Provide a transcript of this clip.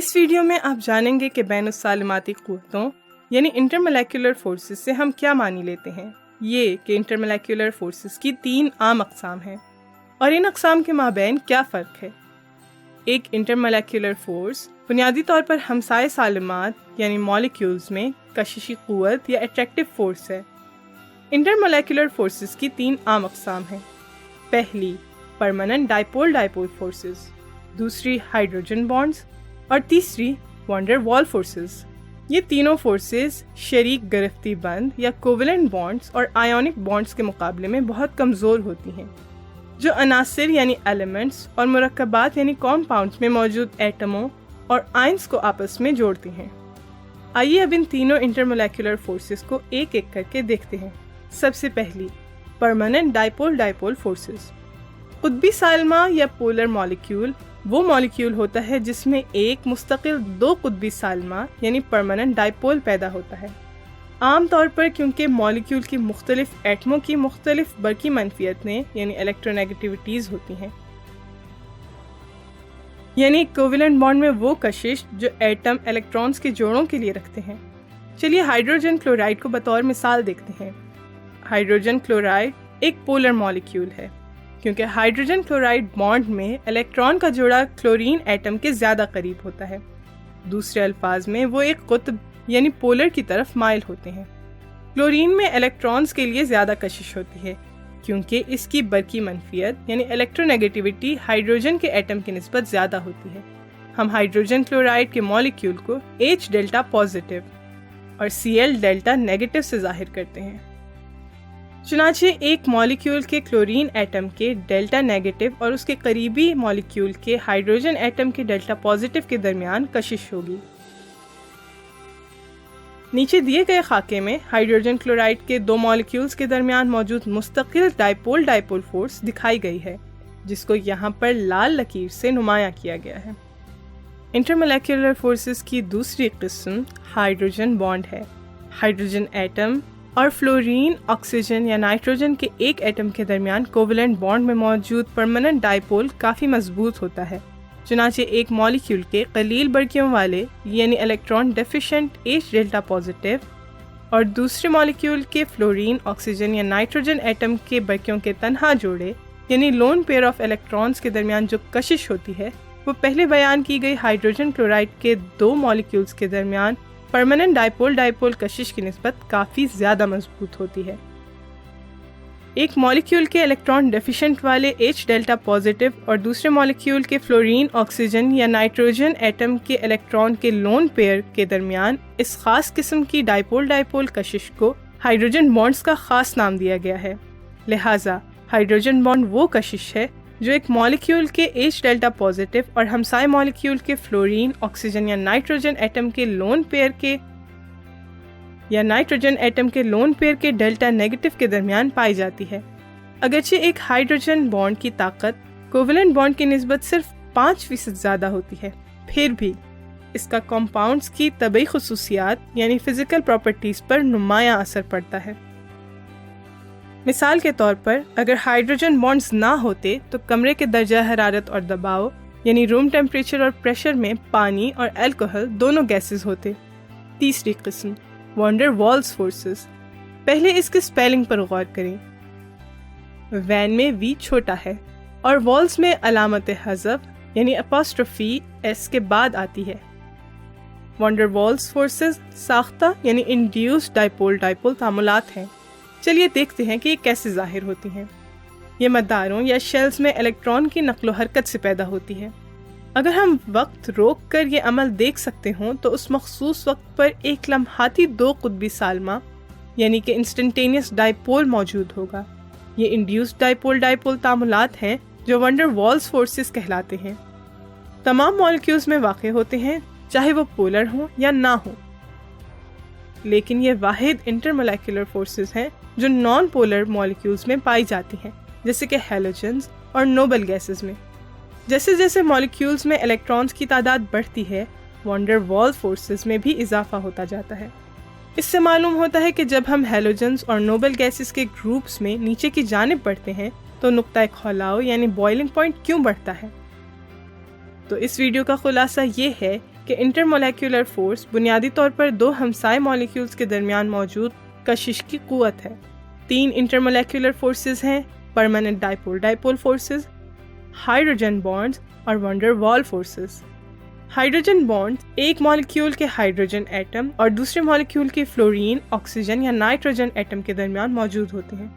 اس video میں آپ جانیں گے کہ بین السالماتی قوتوں یعنی انٹرمولیکولر فورسز سے ہم کیا معنی لیتے ہیں۔ یہ کہ انٹرمولیکولر فورسز کی 3 عام اقسام ہیں اور ان اقسام کے مابین کیا فرق ہے۔ ایک انٹرمولیکولر فورس بنیادی طور پر ہمسائے سالمات یعنی مالیکیولز میں کششی قوت یا اٹریکٹیو فورس ہے۔ انٹرمولیکولر فورسز کی 3 عام اقسام ہیں۔ پہلی پرماننٹ ڈائپول فورسز، دوسری ہائیڈروجن بانڈز اور تیسری وان ڈر وال فورسز۔ یہ تینوں فورسز شریک گرفتی بند یا کوولنٹ بانڈز اور آئیونک بانڈز کے مقابلے میں بہت کمزور ہوتی ہیں، جو عناصر یعنی ایلیمنٹس اور مرکبات یعنی کمپاؤنڈز میں موجود ایٹموں اور آئنز کو آپس میں جوڑتی ہیں۔ آئیے اب ان تینوں انٹرمولیکولر فورسز کو ایک ایک کر کے دیکھتے ہیں۔ سب سے پہلی پرماننٹ ڈائپول فورسز۔ قطبی سالمہ یا پولر مالیکیول وہ مالیکیول ہوتا ہے جس میں ایک مستقل 2 قطبی سالمہ یعنی پرماننٹ ڈائپول پیدا ہوتا ہے۔ عام طور پر کیونکہ مالیکیول کی مختلف ایٹموں کی مختلف برقی منفیتیں یعنی الیکٹرونیگیٹیوٹیز ہوتی ہیں، یعنی کوولنٹ بانڈ میں وہ کشش جو ایٹم الیکٹرانز کے جوڑوں کے لیے رکھتے ہیں۔ چلیے ہائیڈروجن کلورائڈ کو بطور مثال دیکھتے ہیں۔ ہائیڈروجن کلورائڈ ایک پولر مالیکیول ہے کیونکہ ہائیڈروجن کلورائڈ بانڈ میں الیکٹران کا جوڑا کلورین ایٹم کے زیادہ قریب ہوتا ہے۔ دوسرے الفاظ میں وہ ایک قطب یعنی پولر کی طرف مائل ہوتے ہیں۔ کلورین میں الیکٹرانز کے لیے زیادہ کشش ہوتی ہے کیونکہ اس کی برقی منفیت یعنی الیکٹرونیگیٹیوٹی ہائیڈروجن کے ایٹم کی نسبت زیادہ ہوتی ہے۔ ہم ہائیڈروجن کلورائڈ کے مالیکیول کو H ڈیلٹا پازیٹیو اور Cl ڈیلٹا نیگیٹیو سے ظاہر کرتے ہیں۔ چنانچہ ایک مالیکیول کے کلورین ایٹم کے ڈیلٹا نیگیٹیو اور اس کے قریبی مالیکیول کے ہائیڈروجن ایٹم کے ڈیلٹا پازیٹیو کے درمیان کشش ہوگی۔ نیچے دیے گئے خاکے میں ہائیڈروجن کلورائڈ کے 2 مالیکیولز کے درمیان موجود مستقل ڈائپول فورس دکھائی گئی ہے، جس کو یہاں پر لال لکیر سے نمایاں کیا گیا ہے۔ انٹرمولیکولر فورسز کی دوسری قسم ہائیڈروجن بانڈ ہے۔ ہائیڈروجن ایٹم اور فلورین، آکسیجن یا نائٹروجن کے ایک ایٹم کے درمیان کوولنٹ بانڈ میں موجود پرماننٹ ڈائپول کافی مضبوط ہوتا ہے، چنانچہ ایک مالیکیول کے قلیل برقیوں والے یعنی electron deficient H delta positive اور دوسرے مالیکیول کے فلورین، آکسیجن یا نائٹروجن ایٹم کے برقیوں کے تنہا جوڑے یعنی لون پیئر آف الیکٹرانز کے درمیان جو کشش ہوتی ہے وہ پہلے بیان کی گئی ہائیڈروجن کلورائڈ کے 2 مالیکیولز کے درمیان پرماننٹ ڈائپول کشش کی نسبت کافی زیادہ مضبوط ہوتی ہے۔ ایک مالیکیول کے الیکٹران ڈیفیشنٹ والے H ڈیلٹا پازیٹیو اور دوسرے مالیکیول کے فلورین، آکسیجن یا نائٹروجن ایٹم کے الیکٹران کے لون پیئر کے درمیان اس خاص قسم کی ڈائپول کشش کو ہائیڈروجن بانڈز کا خاص نام دیا گیا ہے۔ لہٰذا ہائیڈروجن بانڈ وہ کشش ہے جو ایک مالیکیول کے H ڈیلٹا پازیٹیو اور ہمسائے مالیکیول کے فلورین، آکسیجن یا نائٹروجن ایٹم کے لون پیئر کے ڈیلٹا نیگیٹیو کے درمیان پائی جاتی ہے۔ اگرچہ ایک ہائیڈروجن بانڈ کی طاقت کوولنٹ بانڈ کی نسبت صرف 5% زیادہ ہوتی ہے، پھر بھی اس کا کمپاؤنڈز کی طبعی خصوصیات یعنی فزیکل پراپرٹیز پر نمایاں اثر پڑتا ہے۔ مثال کے طور پر اگر ہائیڈروجن بانڈز نہ ہوتے تو کمرے کے درجہ حرارت اور دباؤ یعنی روم ٹیمپریچر اور پریشر میں پانی اور الکوہل دونوں گیسز ہوتے۔ تیسری قسم وان ڈر والز فورسز۔ پہلے اس کے سپیلنگ پر غور کریں۔ وین میں V چھوٹا ہے اور والز میں علامت حذف یعنی اپاسٹروفی S کے بعد آتی ہے۔ وان ڈر والز فورسز ساختہ یعنی انڈیوسڈ ڈائپول تعاملات ہیں۔ چلیے دیکھتے ہیں کہ یہ کیسے ظاہر ہوتی ہیں۔ یہ مداروں یا شیلز میں الیکٹران کی نقل و حرکت سے پیدا ہوتی ہے۔ اگر ہم وقت روک کر یہ عمل دیکھ سکتے ہوں تو اس مخصوص وقت پر ایک لمحاتی 2 قطبی سالمہ یعنی کہ انسٹنٹینیس ڈائپول موجود ہوگا۔ یہ انڈیوسڈ ڈائپول تعاملات ہیں جو وان ڈر والز فورسز کہلاتے ہیں۔ تمام مالیکیولز میں واقع ہوتے ہیں چاہے وہ پولر ہوں یا نہ ہوں، لیکن یہ واحد انٹرمولیکولر فورسز ہیں جو نان پولر مالیکیولز میں پائی جاتی ہیں، جیسے کہ ہیلوجنز اور نوبل گیسز میں۔ جیسے جیسے مالیکیولز میں الیکٹرانز کی تعداد بڑھتی ہے، وان ڈر وال فورسز میں بھی اضافہ ہوتا جاتا ہے۔ اس سے معلوم ہوتا ہے کہ جب ہم ہیلوجنز اور نوبل گیسز کے گروپس میں نیچے کی جانب بڑھتے ہیں تو نقطہ کھولاؤ یعنی بوائلنگ پوائنٹ کیوں بڑھتا ہے۔ تو اس ویڈیو کا خلاصہ یہ ہے کہ انٹرمولیکولر فورس بنیادی طور پر دو ہمسائے مالیکیولز کے درمیان موجود کشش کی قوت ہے۔ 3 انٹرمولیکولر فورسز ہیں: پرماننٹ ڈائپول ڈائپول فورسز، ہائیڈروجن بانڈز اور وان ڈر وال فورسز۔ ہائیڈروجن بانڈ ایک مالیکیول کے ہائیڈروجن ایٹم اور دوسرے مالیکیول کے فلورین، آکسیجن یا نائٹروجن ایٹم کے درمیان موجود ہوتے ہیں۔